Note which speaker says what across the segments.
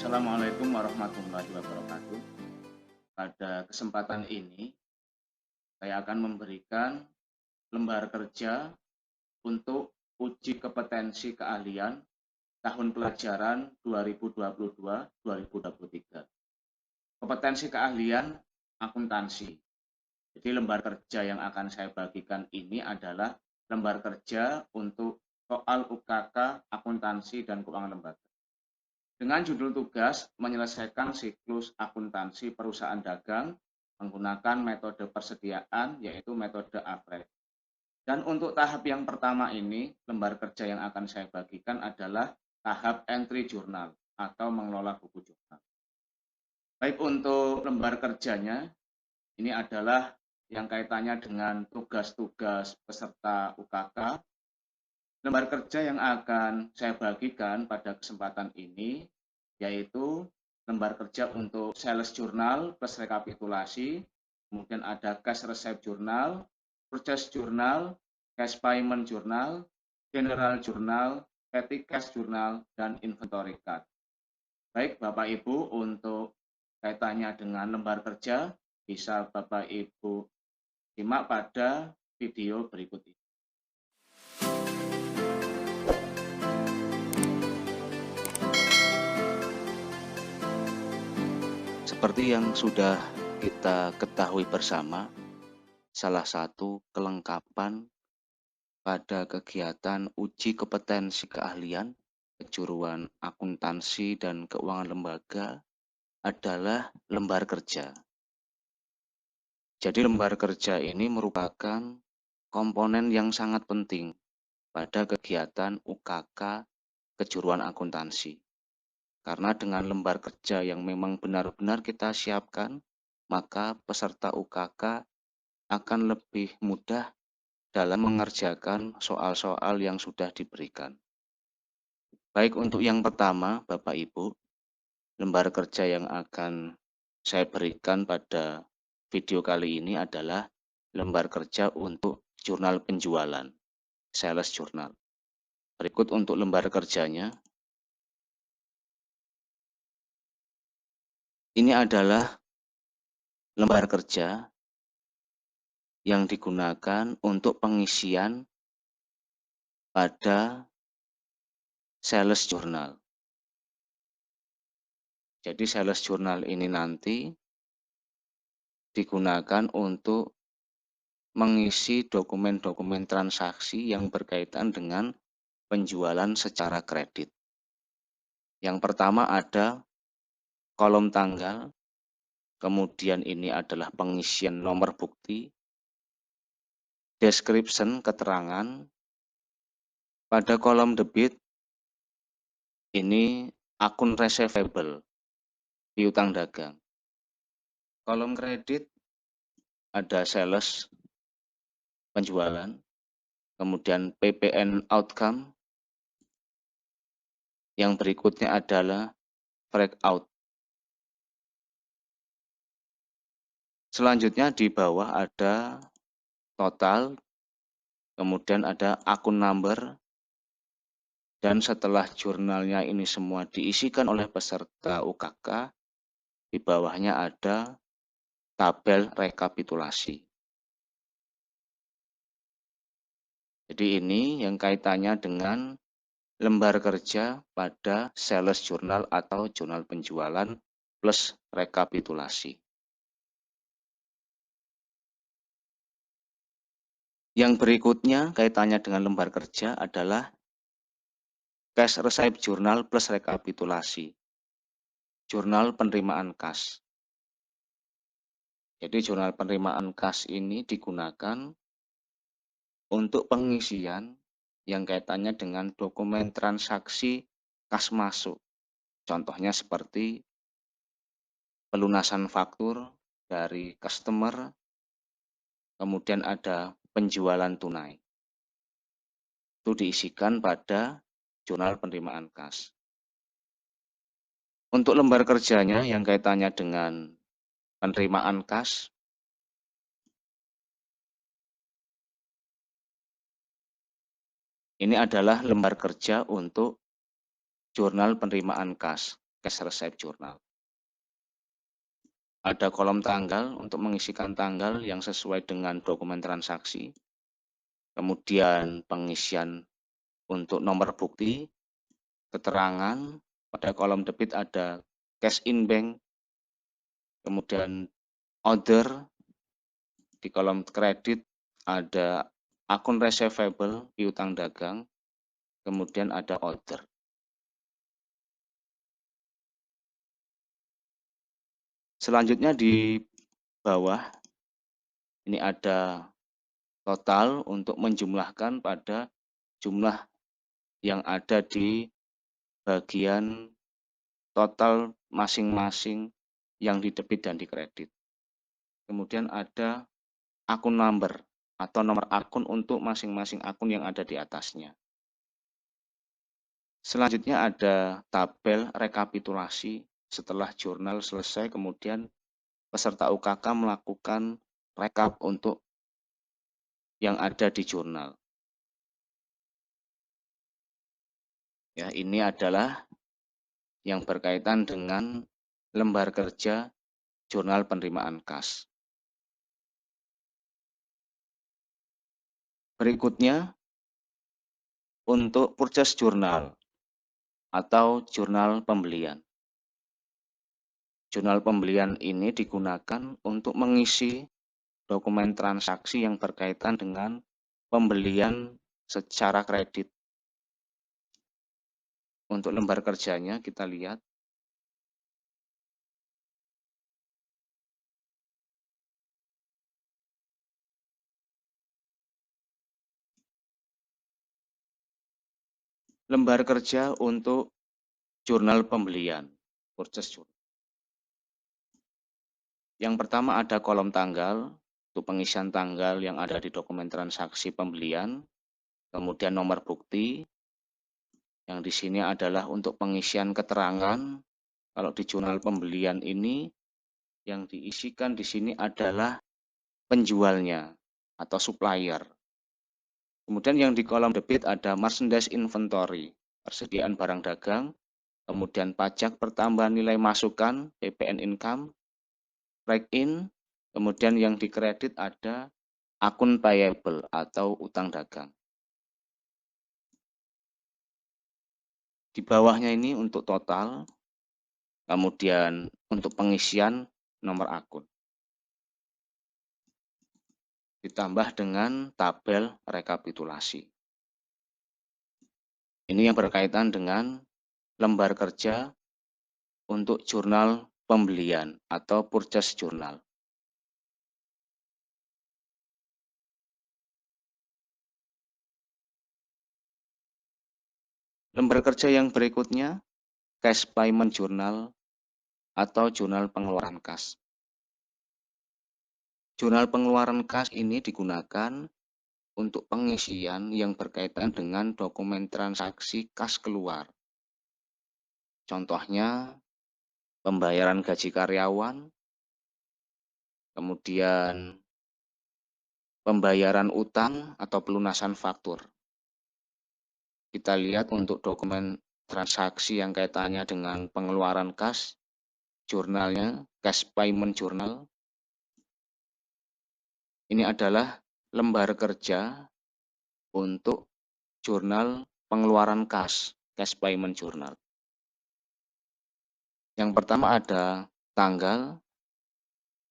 Speaker 1: Assalamualaikum warahmatullahi wabarakatuh. Pada kesempatan ini, saya akan memberikan lembar kerja untuk uji kompetensi keahlian tahun pelajaran 2022-2023. Kompetensi keahlian akuntansi. Jadi lembar kerja yang akan saya bagikan ini adalah lembar kerja untuk soal UKK, akuntansi, dan keuangan lembaga. Dengan judul tugas menyelesaikan siklus akuntansi perusahaan dagang menggunakan metode persediaan yaitu metode AFRED. Dan untuk tahap yang pertama ini, lembar kerja yang akan saya bagikan adalah tahap entry jurnal atau mengelola buku jurnal. Baik, untuk lembar kerjanya, ini adalah yang kaitannya dengan tugas-tugas peserta UKK. Lembar kerja yang akan saya bagikan pada kesempatan ini yaitu lembar kerja untuk sales journal plus rekapitulasi, kemudian ada cash receipt journal, purchase journal, cash payment journal, general journal, petty cash journal, dan inventory card. Baik Bapak Ibu, untuk kaitannya dengan lembar kerja bisa Bapak Ibu simak pada video berikut ini.
Speaker 2: Seperti yang sudah kita ketahui bersama, salah satu kelengkapan pada kegiatan uji kompetensi keahlian kejuruan akuntansi dan keuangan lembaga adalah lembar kerja. Jadi lembar kerja ini merupakan komponen yang sangat penting pada kegiatan UKK kejuruan akuntansi. Karena dengan lembar kerja yang memang benar-benar kita siapkan, maka peserta UKK akan lebih mudah dalam mengerjakan soal-soal yang sudah diberikan. Baik, untuk yang pertama, Bapak Ibu, lembar kerja yang akan saya berikan pada video kali ini adalah lembar kerja untuk jurnal penjualan, sales journal. Berikut untuk lembar kerjanya. Ini adalah lembar kerja yang digunakan untuk pengisian pada sales journal. Jadi sales journal ini nanti digunakan untuk mengisi dokumen-dokumen transaksi yang berkaitan dengan penjualan secara kredit. Yang pertama ada kolom tanggal, kemudian ini adalah pengisian nomor bukti, description keterangan, pada kolom debit ini akun receivable, piutang dagang. Kolom kredit ada sales penjualan, kemudian PPN outcome, yang berikutnya adalah breakout. Selanjutnya di bawah ada total, kemudian ada akun number, dan setelah jurnalnya ini semua diisikan oleh peserta UKK, di bawahnya ada tabel rekapitulasi. Jadi ini yang kaitannya dengan lembar kerja pada sales journal atau jurnal penjualan plus rekapitulasi. Yang berikutnya kaitannya dengan lembar kerja adalah cash receipt journal plus rekapitulasi. Jurnal penerimaan kas. Jadi jurnal penerimaan kas ini digunakan untuk pengisian yang kaitannya dengan dokumen transaksi kas masuk. Contohnya seperti pelunasan faktur dari customer, kemudian ada penjualan tunai. Itu diisikan pada jurnal penerimaan kas. Untuk lembar kerjanya yang kaitannya dengan penerimaan kas, ini adalah lembar kerja untuk jurnal penerimaan kas. cash receipt journal. Ada kolom tanggal untuk mengisikan tanggal yang sesuai dengan dokumen transaksi. Kemudian pengisian untuk nomor bukti, keterangan, pada kolom debit ada cash in bank, kemudian order, di kolom kredit ada akun receivable, piutang dagang, kemudian ada order. Selanjutnya di bawah ini ada total untuk menjumlahkan pada jumlah yang ada di bagian total masing-masing yang di debit dan di kredit. Kemudian ada akun number atau nomor akun untuk masing-masing akun yang ada di atasnya. Selanjutnya ada tabel rekapitulasi setelah jurnal selesai, kemudian peserta UKK melakukan rekap untuk yang ada di jurnal. Ya, ini adalah yang berkaitan dengan lembar kerja jurnal penerimaan kas. Berikutnya untuk purchase journal atau jurnal pembelian. Jurnal pembelian ini digunakan untuk mengisi dokumen transaksi yang berkaitan dengan pembelian secara kredit. Untuk lembar kerjanya kita lihat. Lembar kerja untuk jurnal pembelian, purchase journal. Yang pertama ada kolom tanggal, untuk pengisian tanggal yang ada di dokumen transaksi pembelian, kemudian nomor bukti, yang di sini adalah untuk pengisian keterangan. Kalau di jurnal pembelian ini, yang diisikan di sini adalah penjualnya atau supplier. Kemudian yang di kolom debit ada merchandise inventory, persediaan barang dagang, kemudian pajak pertambahan nilai masukan, PPN income, break-in, kemudian yang di kredit ada akun payable atau utang dagang. Di bawahnya ini untuk total, kemudian untuk pengisian nomor akun. Ditambah dengan tabel rekapitulasi. Ini yang berkaitan dengan lembar kerja untuk jurnal pembelian atau purchase journal. Lembar kerja yang berikutnya, cash payment journal atau jurnal pengeluaran kas. Jurnal pengeluaran kas ini digunakan untuk pengisian yang berkaitan dengan dokumen transaksi kas keluar. Contohnya, pembayaran gaji karyawan, kemudian pembayaran utang atau pelunasan faktur. Kita lihat untuk dokumen transaksi yang kaitannya dengan pengeluaran kas, jurnalnya, cash payment journal. Ini adalah lembar kerja untuk jurnal pengeluaran kas, cash payment journal. Yang pertama ada tanggal,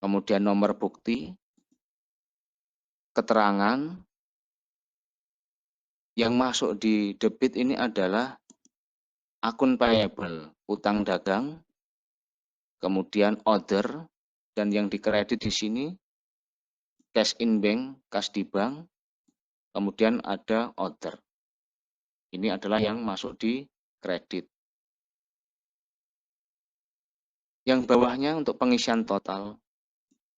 Speaker 2: kemudian nomor bukti, keterangan. Yang masuk di debit ini adalah akun payable, utang dagang, kemudian order, dan yang di kredit di sini cash in bank, kas di bank, kemudian ada order. Ini adalah yang masuk di kredit. Yang bawahnya untuk pengisian total,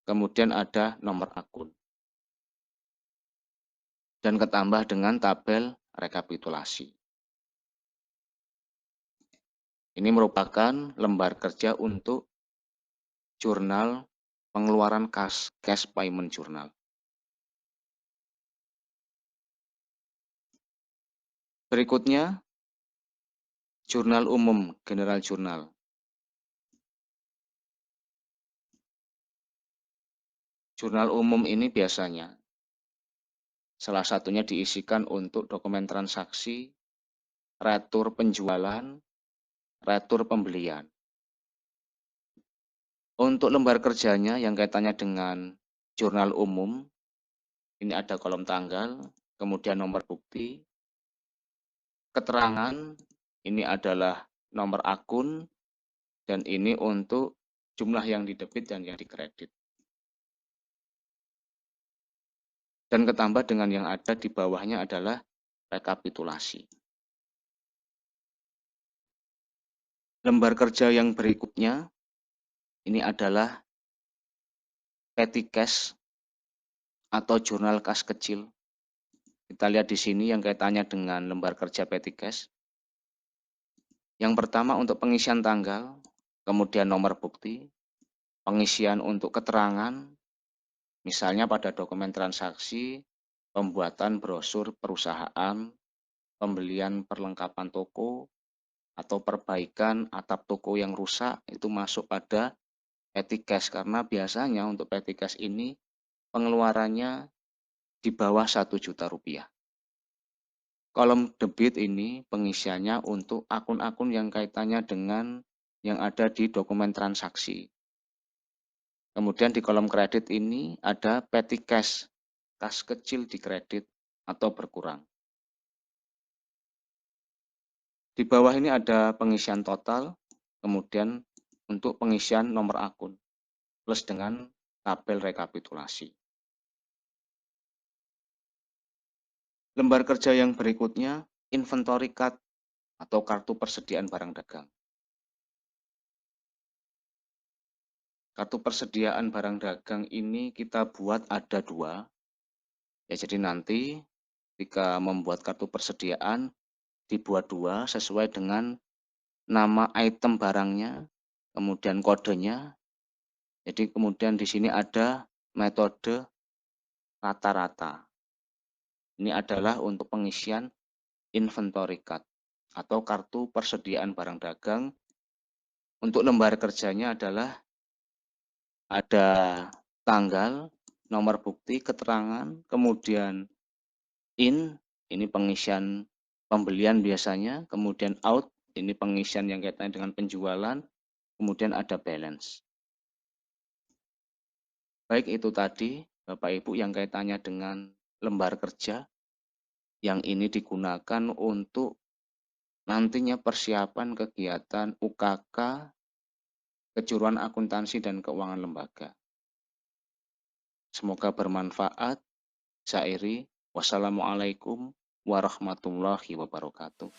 Speaker 2: kemudian ada nomor akun. Dan ketambah dengan tabel rekapitulasi. Ini merupakan lembar kerja untuk jurnal pengeluaran kas, cash payment journal. Berikutnya, jurnal umum, general journal. Jurnal umum ini biasanya salah satunya diisikan untuk dokumen transaksi, retur penjualan, retur pembelian. Untuk lembar kerjanya yang kaitannya dengan jurnal umum, ini ada kolom tanggal, kemudian nomor bukti, keterangan, ini adalah nomor akun, dan ini untuk jumlah yang didebit dan yang dikredit. Dan ketambah dengan yang ada di bawahnya adalah rekapitulasi. Lembar kerja yang berikutnya, ini adalah petty cash atau jurnal kas kecil. Kita lihat di sini yang kaitannya dengan lembar kerja petty cash. Yang pertama untuk pengisian tanggal, kemudian nomor bukti, pengisian untuk keterangan, misalnya pada dokumen transaksi, pembuatan brosur perusahaan, pembelian perlengkapan toko, atau perbaikan atap toko yang rusak, itu masuk pada petty cash karena biasanya untuk petty cash ini pengeluarannya di bawah 1 juta rupiah. Kolom debit ini pengisiannya untuk akun-akun yang kaitannya dengan yang ada di dokumen transaksi. Kemudian di kolom kredit ini ada petty cash, kas kecil di kredit atau berkurang. Di bawah ini ada pengisian total, kemudian untuk pengisian nomor akun, plus dengan tabel rekapitulasi. Lembar kerja yang berikutnya, inventory card atau kartu persediaan barang dagang. Kartu persediaan barang dagang ini kita buat ada 2. Ya, jadi nanti ketika membuat kartu persediaan, dibuat 2 sesuai dengan nama item barangnya, kemudian kodenya. Jadi kemudian di sini ada metode rata-rata. Ini adalah untuk pengisian inventory card atau kartu persediaan barang dagang. Untuk lembar kerjanya adalah ada tanggal, nomor bukti, keterangan, kemudian ini pengisian pembelian biasanya, kemudian out, ini pengisian yang kaitannya dengan penjualan, kemudian ada balance. Baik, itu tadi Bapak Ibu yang kaitannya dengan lembar kerja yang ini digunakan untuk nantinya persiapan kegiatan UKK, kejuruan akuntansi dan keuangan lembaga. Semoga bermanfaat. Saya Iri, wassalamualaikum warahmatullahi wabarakatuh.